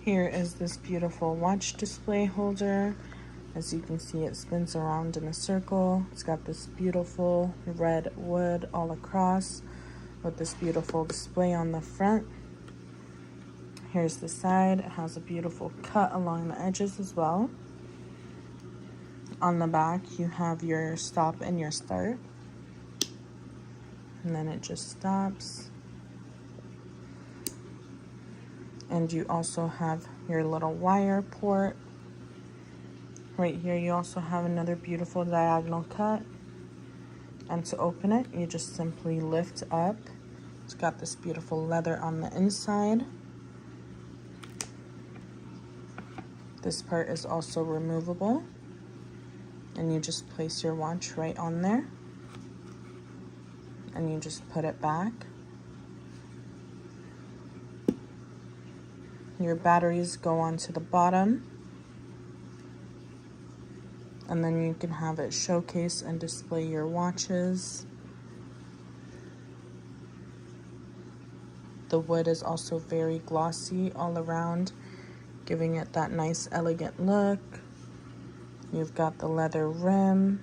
Here is this beautiful watch display holder. As you can see, it spins around in a circle. It's got this beautiful red wood all across with this beautiful display on the front. Here's the side. It has a beautiful cut along the edges as well. On the back, you have your stop and your start. And then it just stops. And you also have your little wire port. Right here, you also have another beautiful diagonal cut. And to open it, you just simply lift up. It's got this beautiful leather on the inside. This part is also removable. And you just place your watch right on there. And you just put it back. Your batteries go onto the bottom. And then you can have it showcase and display your watches. The wood is also very glossy all around, giving it that nice elegant look. You've got the leather rim.